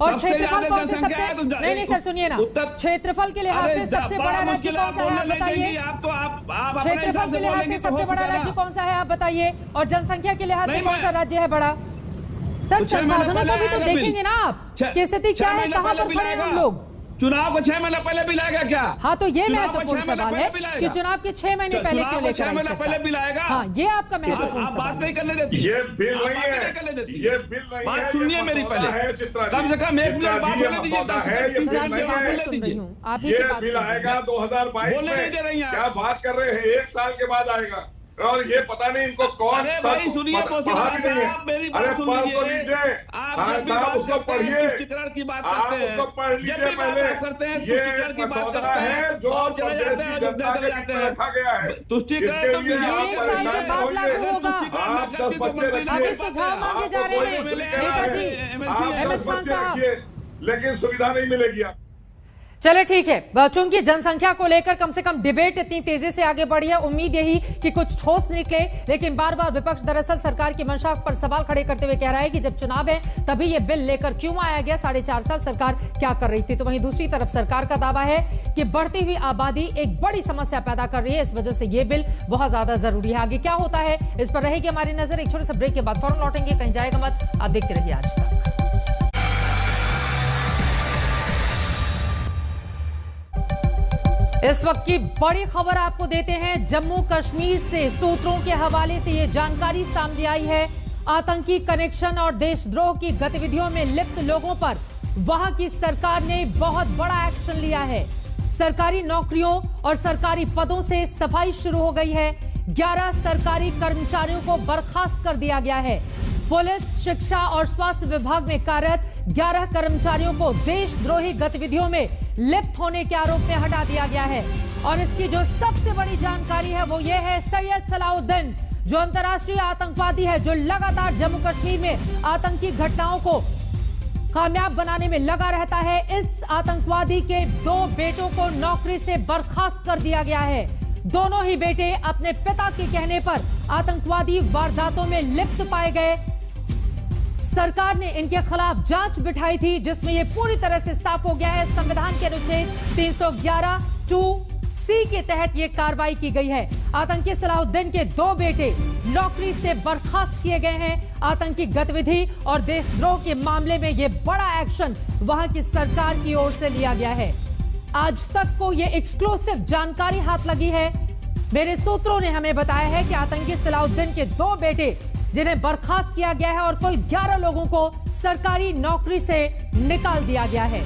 और क्षेत्रफल कौन से सबसे, नहीं सर सुनिए ना, क्षेत्रफल के लिहाज से सबसे बड़ा राज्य कौन सा है आप बताइए। क्षेत्रफल के लिहाज से सबसे बड़ा राज्य कौन सा है आप बताइए, और जनसंख्या के लिहाज से कौन सा राज्य है बड़ा। सर संसाधनों को भी तो देखेंगे ना आप, कि स्थिति क्या है, कहाँ पर खड़े हैं हम लोग। चुनाव को 6 महीने पहले बिलाएगा क्या? हाँ तो ये महत्वपूर्ण सवाल है कि चुनाव के 6 महीने पहले क्यों लेकर 6 महीने पहले बिलाएगा। हाँ ये आपका महत्वपूर्ण आप बात नहीं करने देती, ये बिल नहीं है, ये बिल नहीं है, बात सुनिए मेरी पहले, कम से कम 1 मिनट बात होने दीजिए। ये बिल आएगा 2022 में, क्या बात कर रहे हैं, 1 साल के बाद आएगा, और ये पता नहीं इनको कौन भाई सुनिए तो मेरी बात सुन लीजिए, साहब उसको पढ़िए, की बात आप उसको पढ़ लीजिए पहले। ये मसौदा है जो प्रदेशी जनता के बीच में रखा गया है, इसके लिए आप परेशान न होइए। आप 10 बच्चे रखिए, आपको कोई मुश्किल है, आप 10 बच्चे रखिए, लेकिन सुविधा नहीं मिलेगी आप। चले ठीक है, चूंकि जनसंख्या को लेकर कम से कम डिबेट इतनी तेजी से आगे बढ़ी है, उम्मीद यही कि कुछ ठोस निकले, लेकिन बार बार विपक्ष दरअसल सरकार की मंशा पर सवाल खड़े करते हुए कह रहा है कि जब चुनाव है तभी ये बिल लेकर क्यों आया गया, 4.5 साल सरकार क्या कर रही थी। तो वहीं दूसरी तरफ सरकार का दावा है कि बढ़ती हुई आबादी एक बड़ी समस्या पैदा कर रही है, इस वजह से ये बिल बहुत ज्यादा जरूरी है। आगे क्या होता है इस पर रहेगी हमारी नजर। एक छोटे से ब्रेक के बाद फौरन लौटेंगे, कहीं जाएगा मत, आप देखते रहिए आज तक। इस वक्त की बड़ी खबर आपको देते हैं, जम्मू कश्मीर से सूत्रों के हवाले से ये जानकारी सामने आई है, आतंकी कनेक्शन और देशद्रोह की गतिविधियों में लिप्त लोगों पर वहां की सरकार ने बहुत बड़ा एक्शन लिया है। सरकारी नौकरियों और सरकारी पदों से सफाई शुरू हो गई है। 11 सरकारी कर्मचारियों को बर्खास्त कर दिया गया है। पुलिस, शिक्षा और स्वास्थ्य विभाग में कार्यरत 11 कर्मचारियों को देशद्रोही गतिविधियों में लिप्त होने के आरोप में हटा दिया गया है। और इसकी जो सबसे बड़ी जानकारी है वो ये है, सैयद सलाउद्दीन जो अंतर्राष्ट्रीय आतंकवादी है, जो लगातार जम्मू कश्मीर में आतंकी घटनाओं को कामयाब बनाने में लगा रहता है, इस आतंकवादी के 2 बेटों को नौकरी से बर्खास्त कर दिया गया है। दोनों ही बेटे अपने पिता के कहने पर आतंकवादी वारदातों में लिप्त पाए गए। सरकार ने इनके खिलाफ जांच बिठाई थी, जिसमें यह पूरी तरह से साफ हो गया है, संविधान के अनुच्छेद 311(2)(c) के तहत यह कार्रवाई की गई है। आतंकी सलाउद्दीन के 2 बेटे नौकरी से बर्खास्त किए गए हैं। आतंकी गतिविधि और देशद्रोह के मामले में यह बड़ा एक्शन वहां की सरकार की ओर से लिया गया है। आज तक को यह एक्सक्लूसिव जानकारी हाथ लगी है। मेरे सूत्रों ने हमें बताया है कि आतंकी सलाउद्दीन के 2 बेटे जिन्हें बर्खास्त किया गया है और कुल 11 लोगों को सरकारी नौकरी से निकाल दिया गया है।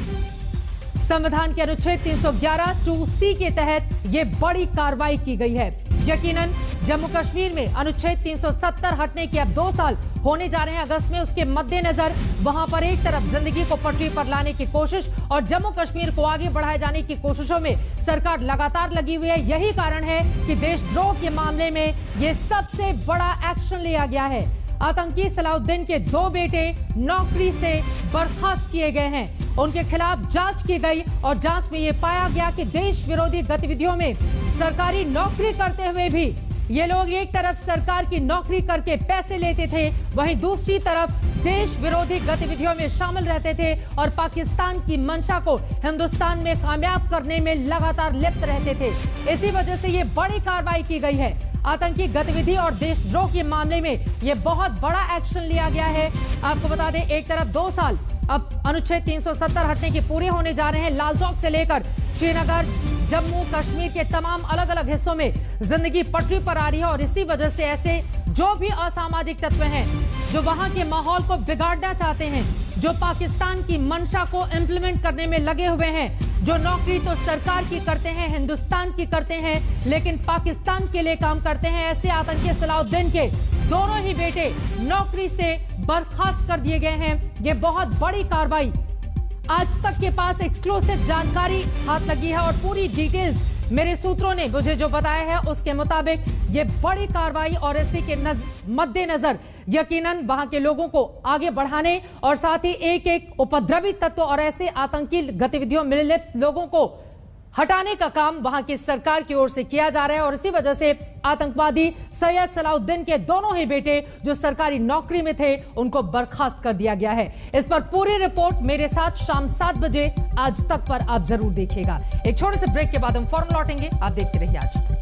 संविधान के अनुच्छेद 311(2)(c) के तहत यह बड़ी कार्रवाई की गई है। यकीनन जम्मू कश्मीर में अनुच्छेद 370 हटने के अब 2 साल होने जा रहे हैं अगस्त में। उसके मद्देनजर वहां पर एक तरफ जिंदगी को पटरी पर लाने की कोशिश और जम्मू कश्मीर को आगे बढ़ाए जाने की कोशिशों में सरकार लगातार लगी हुई है। यही कारण है कि देशद्रोह के मामले में यह सबसे बड़ा एक्शन लिया गया है। आतंकी सलाउद्दीन के 2 बेटे नौकरी से बर्खास्त किए गए हैं। उनके खिलाफ जांच की गई और जांच में यह पाया गया कि देश विरोधी गतिविधियों में सरकारी नौकरी करते हुए भी ये लोग एक तरफ सरकार की नौकरी करके पैसे लेते थे, वहीं दूसरी तरफ देश विरोधी गतिविधियों में शामिल रहते थे और पाकिस्तान की मंशा को हिंदुस्तान में कामयाब करने में लगातार लिप्त रहते थे। इसी वजह से ये बड़ी कार्रवाई की गई है। आतंकी गतिविधि और देशद्रोह के मामले में यह बहुत बड़ा एक्शन लिया गया है। आपको बता दें, एक तरफ 2 साल अब अनुच्छेद 370 हटने के पूरे होने जा रहे हैं। लाल चौक से लेकर श्रीनगर जम्मू कश्मीर के तमाम अलग अलग हिस्सों में जिंदगी पटरी पर आ रही है और इसी वजह से ऐसे जो भी असामाजिक तत्व हैं जो वहां के माहौल को बिगाड़ना चाहते हैं, जो पाकिस्तान की मंशा को इम्प्लीमेंट करने में लगे हुए हैं, जो नौकरी तो सरकार की करते हैं, हिंदुस्तान की करते हैं, लेकिन पाकिस्तान के लिए काम करते हैं, ऐसे आतंकी सलाउद्दीन के दोनों ही बेटे नौकरी से बर्खास्त कर दिए गए हैं। ये बहुत बड़ी कार्रवाई, आज तक के पास एक्सक्लूसिव जानकारी हाथ लगी है और पूरी डिटेल्स मेरे सूत्रों ने मुझे जो बताया है उसके मुताबिक ये बड़ी कार्रवाई और इसी के मद्देनजर यकीनन वहां के लोगों को आगे बढ़ाने और साथ ही एक एक उपद्रवी तत्व और ऐसे आतंकी गतिविधियों में लिप्त लोगों को हटाने का काम वहां की सरकार की ओर से किया जा रहा है और इसी वजह से आतंकवादी सैयद सलाउद्दीन के दोनों ही बेटे जो सरकारी नौकरी में थे उनको बर्खास्त कर दिया गया है। इस पर पूरी रिपोर्ट मेरे साथ शाम 7 बजे आज तक पर आप जरूर देखिएगा। एक छोटे से ब्रेक के बाद हम फौरन लौटेंगे, आप देखते रहिए आज तक।